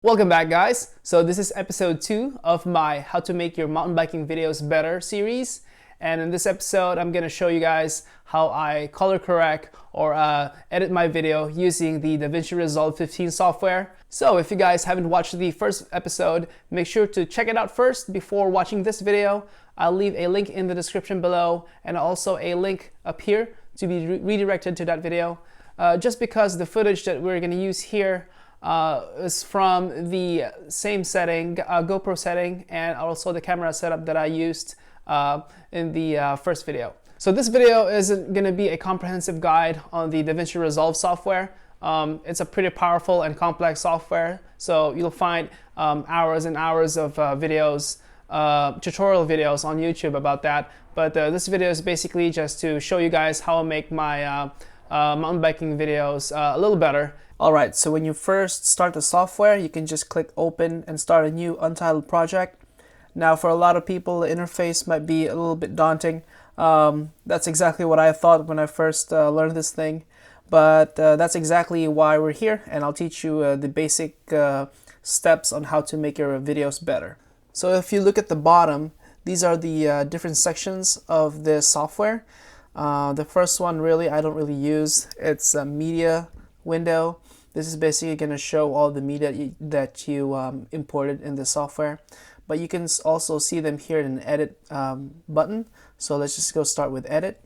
Welcome back, guys. So this is episode 2 of my How to Make Your Mountain Biking Videos Better series. And in this episode, I'm going to show you guys how I color correct or edit my video using the DaVinci Resolve 15 software. So if you guys haven't watched the first episode, make sure to check it out first before watching this video. I'll leave a link in the description below and also a link up here to be redirected to that video. Just because the footage that we're going to use here is from the same setting, GoPro setting, and also the camera setup that I used in the first video. So this video isn't going to be a comprehensive guide on the DaVinci Resolve software. It's a pretty powerful and complex software, so you'll find hours and hours of videos, tutorial videos on YouTube about that. But this video is basically just to show you guys how I make my mountain biking videos a little better. Alright, so when you first start the software, you can just click open and start a new untitled project. Now for a lot of people, the interface might be a little bit daunting. That's exactly what I thought when I first learned this thing. But that's exactly why we're here, and I'll teach you the basic steps on how to make your videos better. So if you look at the bottom, these are the different sections of this software. The first one really I don't really use. It's a media window. This is basically going to show all the media that you imported in the software, but you can also see them here in an edit button. So let's just go start with edit.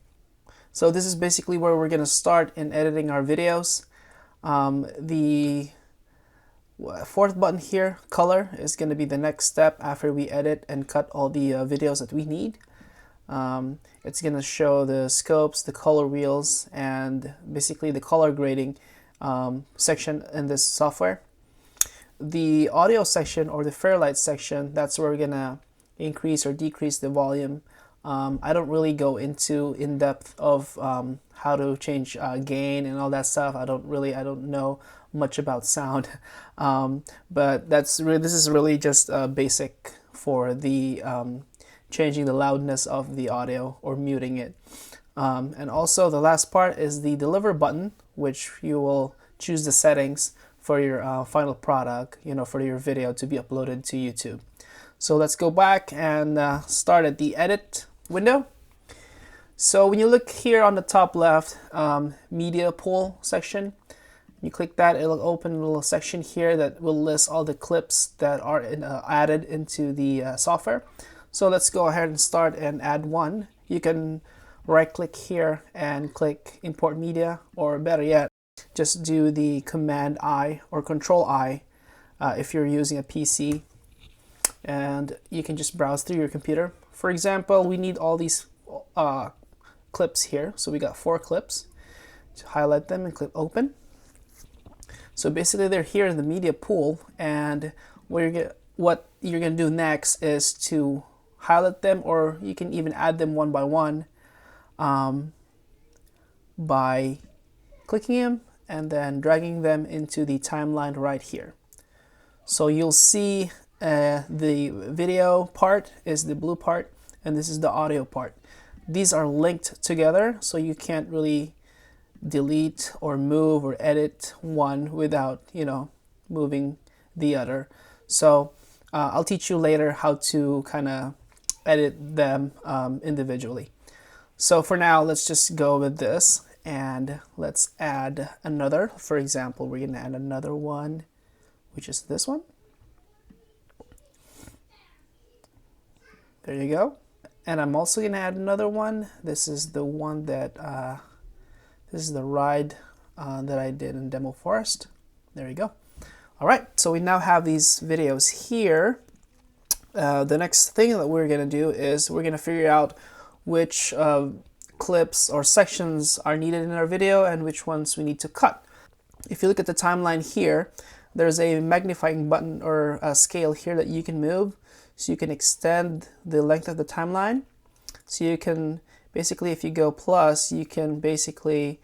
So this is basically where we're going to start in editing our videos. The fourth button here, color, is going to be the next step after we edit and cut all the videos that we need. It's going to show the scopes, the color wheels, and basically the color grading section in this software. The audio section or the Fairlight section, that's where we're going to increase or decrease the volume. I don't really go into in-depth of how to change gain and all that stuff. I don't know much about sound, but this is really just basic for the changing the loudness of the audio or muting it. And also the last part is the deliver button, which you will choose the settings for your final product, for your video to be uploaded to YouTube. So let's go back and start at the edit window. So when you look here on the top left, media pool section, you click that, it'll open a little section here that will list all the clips that are added into the software. So let's go ahead and start and add one. You can right click here and click import media, or better yet, just do the command I or control I if you're using a PC, and you can just browse through your computer. For example, we need all these clips here, so we got 4 clips. Just highlight them and click open. So basically they're here in the media pool, and what you're gonna do next is to highlight them, or you can even add them one by one by clicking them and then dragging them into the timeline right here. So you'll see the video part is the blue part, and this is the audio part. These are linked together, so you can't really delete or move or edit one without moving the other. So I'll teach you later how to kind of edit them individually. So for now, let's just go with this and let's add another. For example, we're going to add another one, which is this one. There you go. And I'm also going to add another one. This is the one that this is the ride that I did in Demo Forest. There you go. All right, so we now have these videos here. The next thing that we're going to do is we're going to figure out which clips or sections are needed in our video and which ones we need to cut. If you look at the timeline here, there's a magnifying button or a scale here that you can move, so you can extend the length of the timeline. So you can basically, if you go plus, you can basically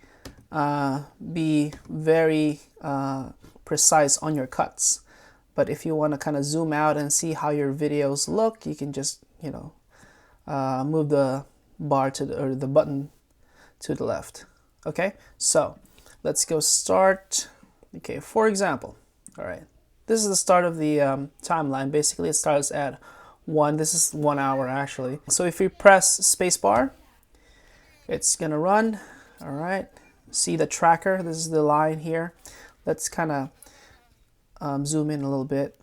be very precise on your cuts. But if you want to kind of zoom out and see how your videos look, you can just move the bar or the button to the left. Okay, so let's go start. Okay, for example, all right, this is the start of the timeline. Basically, it starts at 1. This is 1 hour actually. So if you press spacebar, it's gonna run. All right. See the tracker. This is the line here. Let's kind of zoom in a little bit.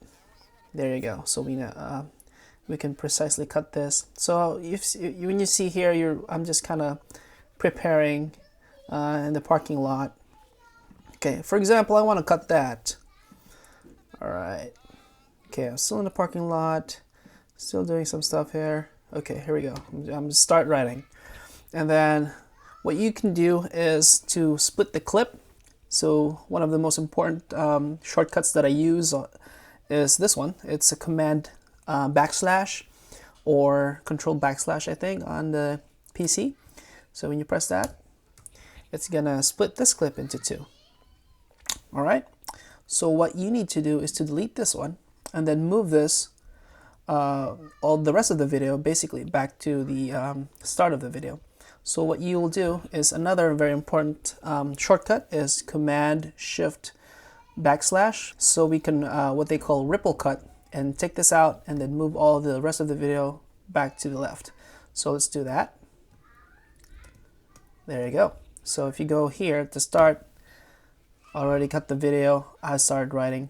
There you go. So we can precisely cut this. So when you see here, I'm just kind of preparing in the parking lot. Okay, for example, I want to cut that. All right. Okay, I'm still in the parking lot, still doing some stuff here. Okay, here we go. I'm gonna start writing. And then what you can do is to split the clip. So one of the most important shortcuts that I use is this one. It's a command backslash or control backslash, I think, on the PC. So when you press that, it's gonna split this clip into 2. All right. So what you need to do is to delete this one and then move this all the rest of the video basically back to the start of the video. So what you will do is another very important shortcut is command shift backslash. So we can what they call ripple cut and take this out and then move all the rest of the video back to the left. So let's do that. There you go. So if you go here to start, already cut the video, I started writing.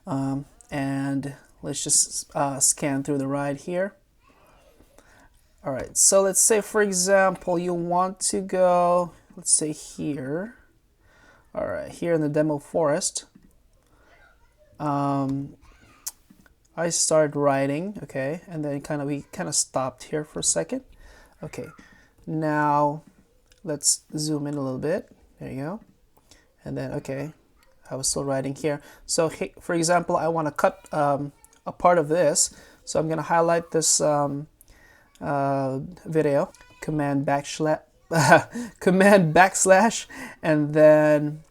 And let's just scan through the ride here. All right, so let's say, for example, you want to go, let's say here. All right, here in the demo forest. I started writing, okay, and then we kind of stopped here for a second. Okay, now let's zoom in a little bit. There you go. And then, okay, I was still writing here. So, for example, I want to cut a part of this. So I'm going to highlight this video, command backslash, and then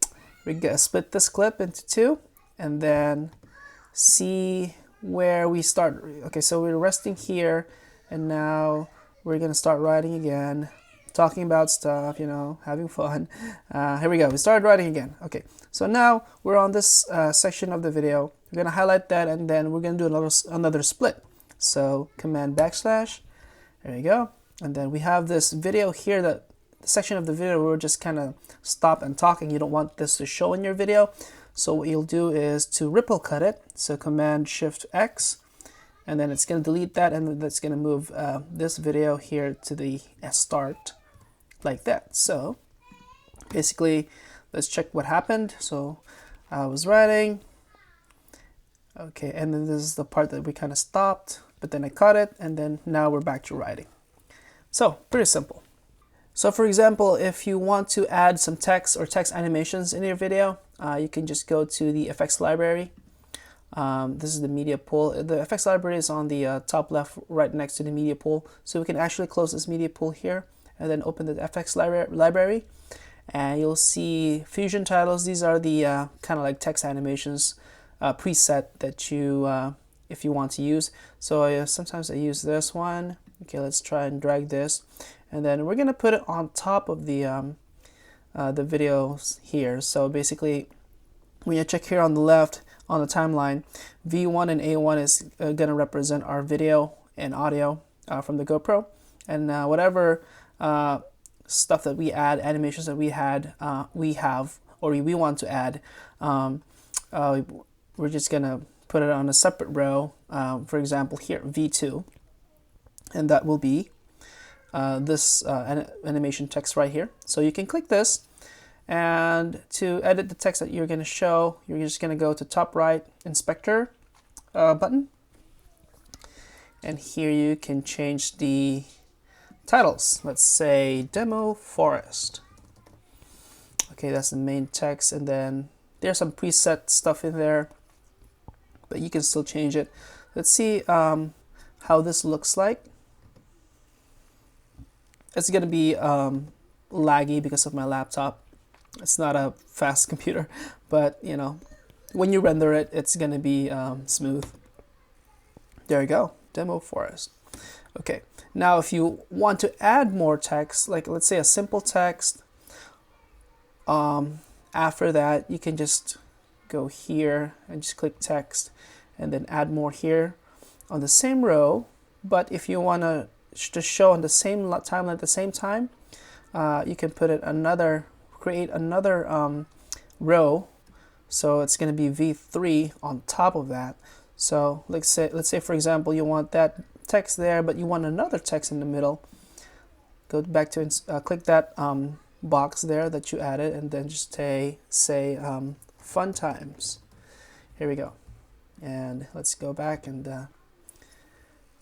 we split this clip into 2, and then see where we start. Okay, so we're resting here, and now we're going to start writing again. Talking about stuff, you know, having fun. Here we go. We started writing again. Okay, so now we're on this section of the video. We're gonna highlight that, and then we're gonna do another split. So command backslash. There you go. And then we have this video here, that section of the video where we're just kind of stop and talking. You don't want this to show in your video. So what you'll do is to ripple cut it. So command shift X. And then it's going to delete that, and that's going to move this video here to the start, like that. So basically, let's check what happened. So I was writing, okay, and then this is the part that we kind of stopped, but then I cut it, and then now we're back to writing. So pretty simple. So for example, if you want to add some text or text animations in your video, you can just go to the effects library. This is the media pool. The effects library is on the top left, right next to the media pool. So we can actually close this media pool here and then open the effects library, and you'll see fusion titles. These are the kind of like text animations preset that you, if you want to use. So sometimes I use this one. Okay, let's try and drag this, and then we're gonna put it on top of the videos here. So basically, when you check here on the left on the timeline, V1 and A1 is going to represent our video and audio from the GoPro, and whatever stuff that we add, animations that we have, or we want to add, we're just going to put it on a separate row. For example, here V2, and that will be this animation text right here. So you can click this. And to edit the text that you're going to show, you're just going to go to top right inspector button, and here you can change the titles. Let's say demo forest. Okay, that's the main text, and then there's some preset stuff in there, but you can still change it. Let's see how this looks like. It's going to be laggy because of my laptop. It's not a fast computer, but you know, when you render it, it's gonna be smooth. There you go, demo forest. Okay, now if you want to add more text, like let's say a simple text, after that you can just go here and just click text and then add more here on the same row. But if you want to just show on the same timeline at the same time, you can put it create another row. So it's going to be V3 on top of that. So let's say for example you want that text there, but you want another text in the middle. Go back to click that box there that you added, and then just say fun times. Here we go. And let's go back, and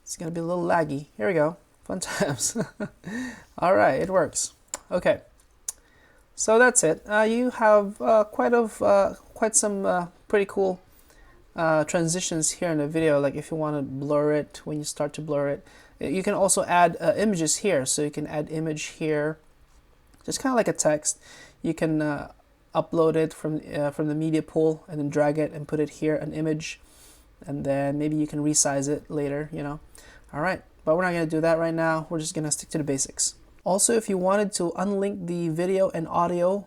it's gonna be a little laggy. Here we go. Fun times. All right, it works. Okay. So that's it. You have quite some pretty cool transitions here in the video. Like if you want to blur it, when you start to blur it, you can also add images here. So you can add image here, just kind of like a text. You can upload it from the media pool and then drag it and put it here, an image, and then maybe you can resize it later, you know. All right, but we're not going to do that right now. We're just going to stick to the basics. Also, if you wanted to unlink the video and audio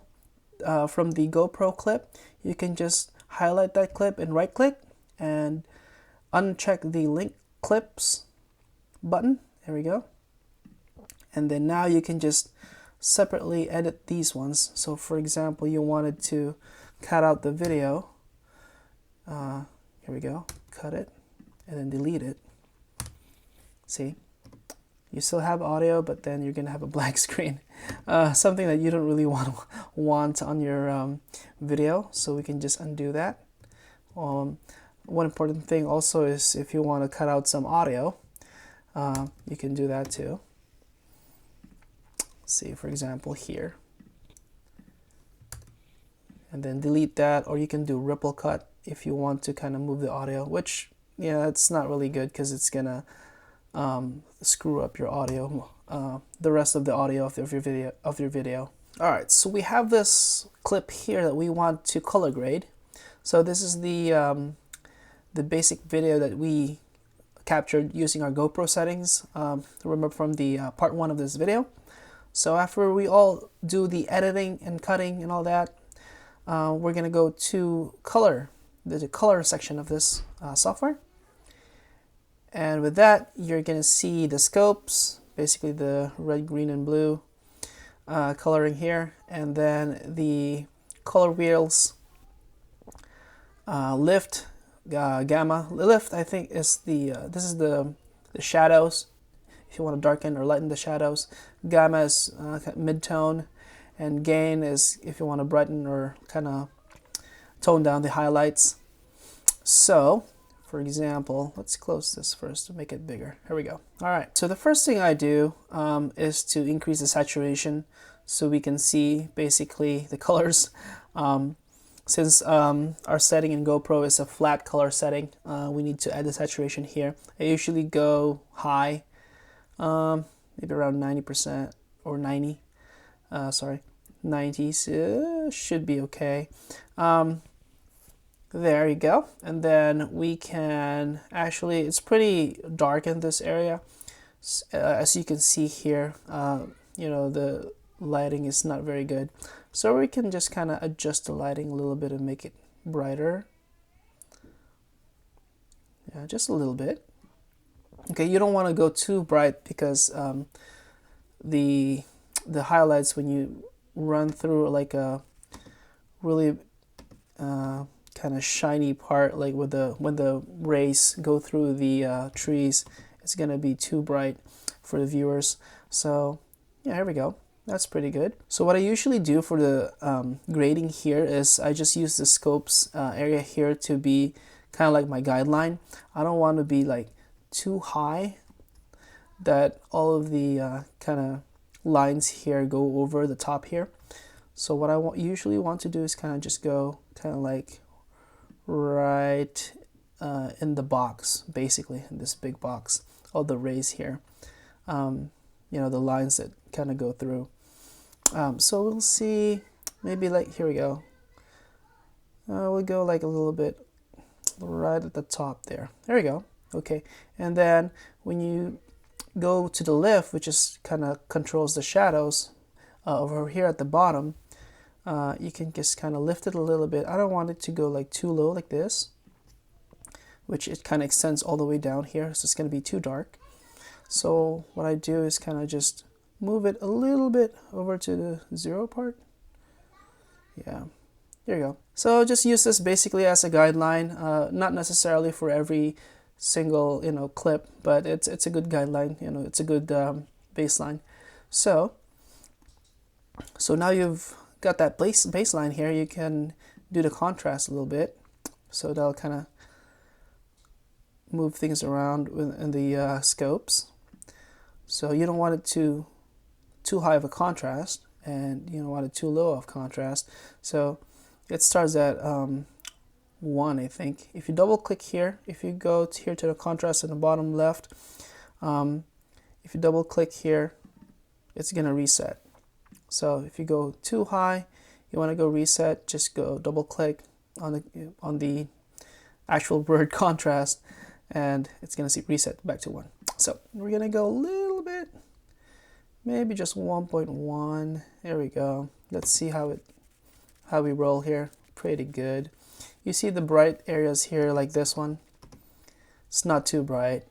from the GoPro clip, you can just highlight that clip and right click and uncheck the link clips button. There we go. And then now you can just separately edit these ones. So for example, you wanted to cut out the video. Here we go. Cut it and then delete it. See? You still have audio, but then you're going to have a blank screen. Something that you don't really want on your video. So we can just undo that. One important thing also is if you want to cut out some audio, you can do that too. See, for example, here. And then delete that, or you can do ripple cut if you want to kind of move the audio, which, yeah, it's not really good because it's going to screw up your audio, the rest of the audio of your video. All right, so we have this clip here that we want to color grade. So this is the basic video that we captured using our GoPro settings. Remember from the part 1 of this video. So after we all do the editing and cutting and all that, we're gonna go to color, the color section of this software. And with that, you're going to see the scopes, basically the red, green, and blue coloring here. And then the color wheels, lift, gamma. Lift, I think, is this is the shadows, if you want to darken or lighten the shadows. Gamma is mid-tone. And gain is if you want to brighten or kind of tone down the highlights. So, for example, let's close this first to make it bigger. Here we go. All right, so the first thing I do is to increase the saturation so we can see basically the colors. Since our setting in GoPro is a flat color setting, we need to add the saturation here. I usually go high, maybe around 90% or 90. 90s should be okay. There you go. And then we can actually, it's pretty dark in this area. As you can see here, you know, the lighting is not very good. So we can just kind of adjust the lighting a little bit and make it brighter. Yeah, just a little bit. Okay, you don't want to go too bright because the highlights, when you run through like a really kind of shiny part, like when the rays go through the trees, it's gonna be too bright for the viewers. So yeah, here we go. That's pretty good. So what I usually do for the grading here is I just use the scopes area here to be kind of like my guideline. I don't want to be like too high that all of the kind of lines here go over the top here. So what I usually want to do is kind of just go kind of like right in the box, basically in this big box, all the rays here, you know, the lines that kind of go through. So we'll see, maybe like, here we go, we'll go like a little bit right at the top there. There we go. Okay, and then when you go to the lift, which is kind of controls the shadows over here at the bottom, you can just kind of lift it a little bit. I don't want it to go like too low like this, which it kind of extends all the way down here, so it's going to be too dark. So what I do is kind of just move it a little bit over to the 0 part. Yeah, there you go. So just use this basically as a guideline, not necessarily for every single clip, but it's a good guideline. It's a good baseline. So now you've got that baseline here. You can do the contrast a little bit, so that'll kind of move things around in the scopes. So you don't want it too high of a contrast, and you don't want it too low of contrast. So it starts at 1, I think. If you double click here, if you go here to the contrast in the bottom left, if you double click here, it's gonna reset. So if you go too high, you want to go reset, just go double click on the actual word contrast, and it's gonna reset back to 1. So we're gonna go a little bit, maybe just 1.1. There we go. Let's see how we roll here. Pretty good. You see the bright areas here, like this one. It's not too bright.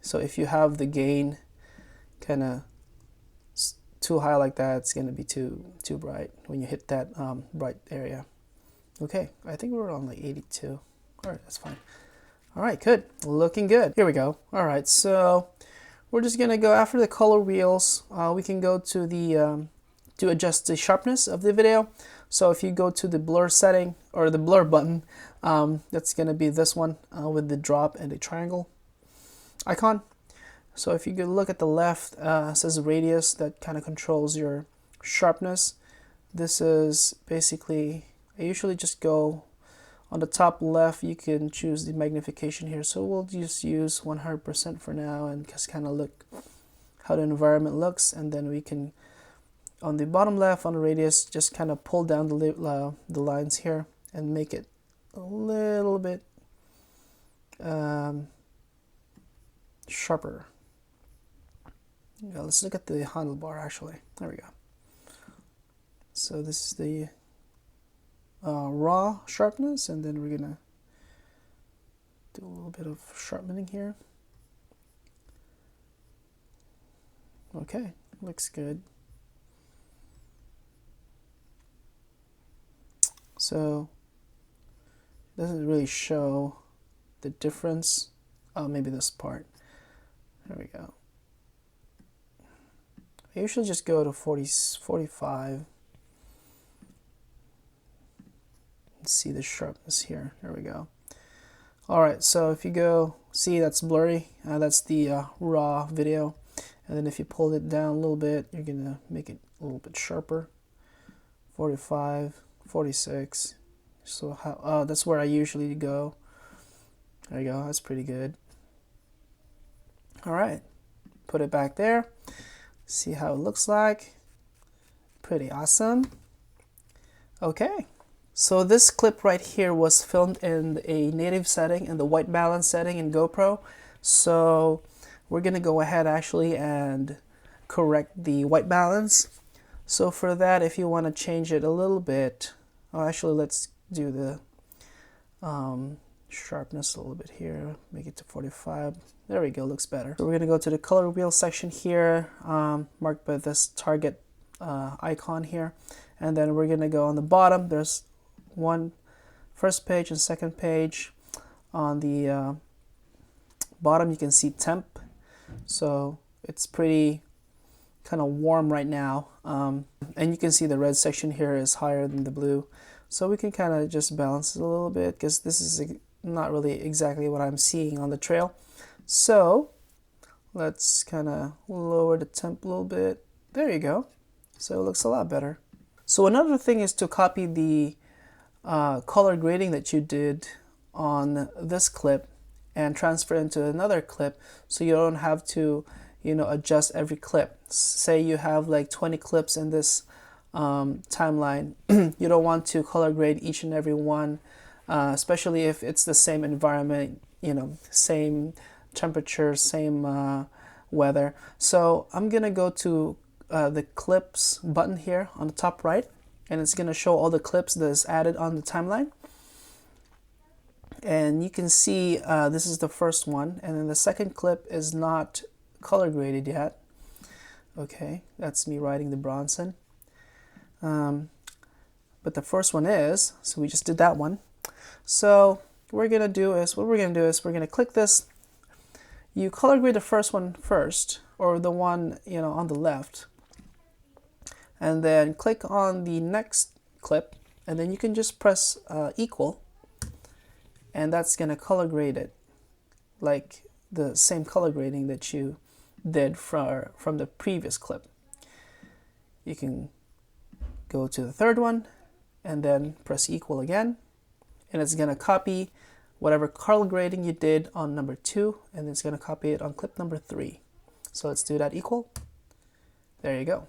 So if you have the gain kind of too high like that, it's gonna be too bright when you hit that bright area. Okay, I think we're on like 82. All right, that's fine. All right, good. Looking good. Here we go. All right, so we're just gonna go after the color wheels. We can go to the to adjust the sharpness of the video. So if you go to the blur setting, or the blur button, that's gonna be this one with the drop and the triangle icon. So if you could look at the left, it says radius. That kind of controls your sharpness. This is basically, I usually just go on the top left. You can choose the magnification here. So we'll just use 100% for now and just kind of look how the environment looks. And then we can, on the bottom left, on the radius, just kind of pull down the lines here and make it a little bit sharper. Yeah, let's look at the handlebar actually. There we go. So this is the raw sharpness, and then we're gonna do a little bit of sharpening here. Okay, looks good. So it doesn't really show the difference. Oh, maybe this part. There we go. I usually just go to 45 and see the sharpness here. There we go. All right, so if you go, see that's blurry. That's the raw video. And then if you pull it down a little bit, you're gonna make it a little bit sharper. 45, 46. So how? That's where I usually go. There you go. That's pretty good. All right, put it back there. See how it looks like. Pretty awesome. Okay, so this clip right here was filmed in a native setting, in the white balance setting in GoPro. So we're gonna go ahead actually and correct the white balance. So for that, if you want to change it a little bit, actually let's do the sharpness a little bit here, make it to 45. There we go, looks better. So we're gonna go to the color wheel section here, marked by this target icon here, and then we're gonna go on the bottom. There's first page and second page. On the bottom you can see temp, so it's pretty kind of warm right now, and you can see the red section here is higher than the blue, so we can kind of just balance it a little bit because this is not really exactly what I'm seeing on the trail. So let's kind of lower the temp a little bit. There you go. So it looks a lot better. So another thing is to copy the color grading that you did on this clip and transfer it into another clip, so you don't have to adjust every clip. Say you have like 20 clips in this timeline. You don't want to color grade each and every one, especially if it's the same environment, same temperature, same weather. So I'm gonna go to the clips button here on the top right, and it's going to show all the clips that's added on the timeline. And you can see this is the first one, and then the second clip is not color graded yet. Okay, that's me riding the Bronson. But the first one is, so we just did that one. So what we're gonna do is we're gonna click this. You color grade the first one first, or the one on the left, and then click on the next clip, and then you can just press equal, and that's gonna color grade it like the same color grading that you did from the previous clip. You can go to the third one and then press equal again, and it's going to copy whatever color grading you did on number 2, and it's going to copy it on clip number 3. So let's do that equal. There you go.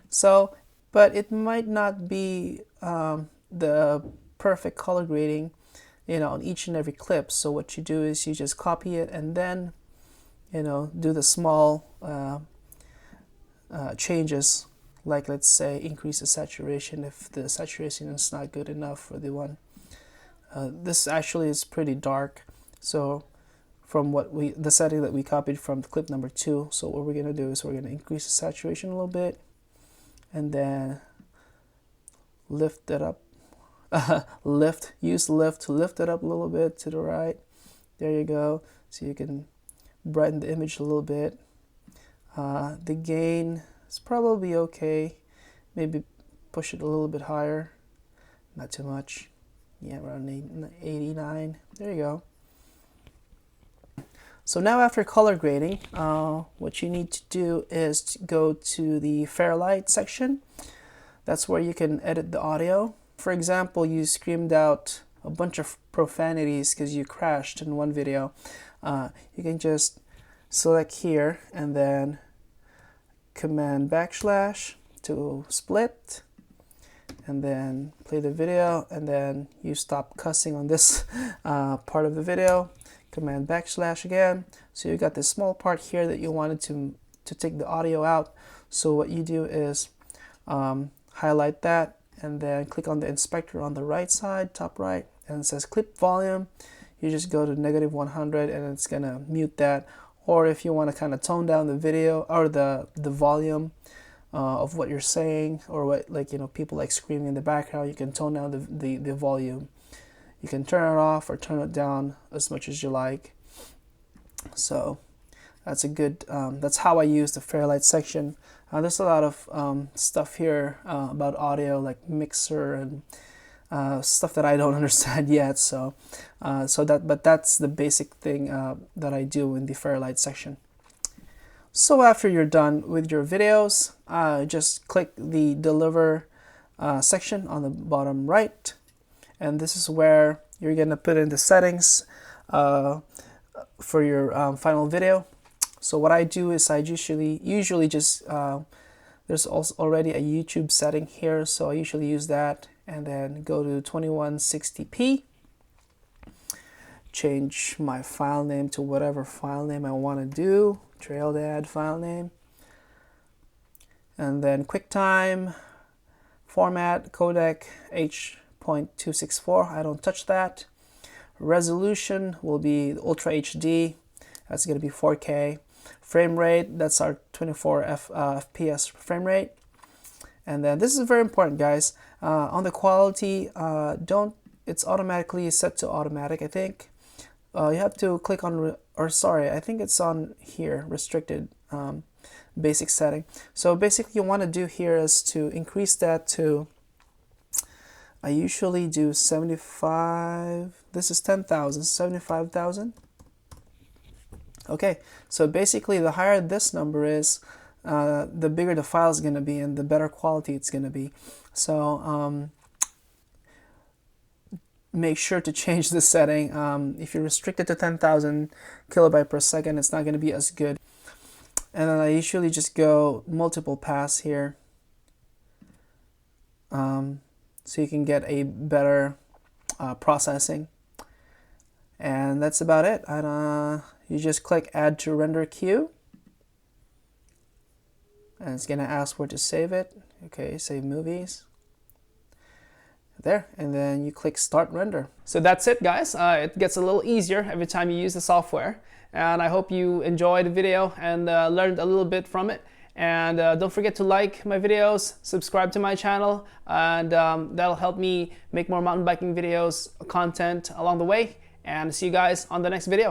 So, but it might not be the perfect color grading on each and every clip. So what you do is you just copy it and then do the small changes, like let's say increase the saturation if the saturation is not good enough for the one. This actually is pretty dark, so from the setting that we copied from clip number 2. So what we're gonna do is we're gonna increase the saturation a little bit, and then lift it up. Use lift to lift it up a little bit to the right. There you go. So you can brighten the image a little bit. The gain is probably okay. Maybe push it a little bit higher. Not too much. Yeah, around 89. There you go. So now after color grading, what you need to do is to go to the Fairlight section. That's where you can edit the audio. For example, you screamed out a bunch of profanities because you crashed in one video. You can just select here and then command backslash to split, and then play the video, and then you stop cussing on this part of the video. Command backslash again. So you got this small part here that you wanted to take the audio out. So what you do is highlight that, and then click on the inspector on the right side, top right, and it says clip volume. You just go to -100 and it's gonna mute that. Or if you want to kind of tone down the video or the volume of what you're saying, or what, like, people like screaming in the background, you can tone down the volume. You can turn it off or turn it down as much as you like. So that's a good, that's how I use the Fairlight section. There's a lot of stuff here about audio, like mixer and stuff that I don't understand yet. But that's the basic thing that I do in the Fairlight section. So after you're done with your videos, just click the deliver section on the bottom right, and this is where you're gonna put in the settings for your final video. So what I do is I usually just there's also already a YouTube setting here, so I usually use that, and then go to 2160p. Change my file name to whatever file name I want to do, TrailDad file name, and then QuickTime format codec H.264. I don't touch that. Resolution will be Ultra HD. That's going to be 4K. Frame rate, that's our 24 FPS frame rate. And then this is very important, guys. On the quality, it's automatically set to automatic, I think. You have to click on, I think it's on here, restricted basic setting. So basically you want to do here is to increase that to, I usually do 75, this is 10,000, 75,000. Okay, so basically the higher this number is, the bigger the file is going to be and the better quality it's going to be. So make sure to change the setting. If you're restricted to 10,000 kilobyte per second, it's not going to be as good. And then I usually just go multiple pass here, so you can get a better processing. And that's about it. You just click add to render queue, and it's going to ask where to save it. Okay, save movies. there, and then you click start render. So that's it, guys. It gets a little easier every time you use the software, and I hope you enjoyed the video and learned a little bit from it. And don't forget to like my videos, subscribe to my channel, and that'll help me make more mountain biking videos content along the way. And see you guys on the next video.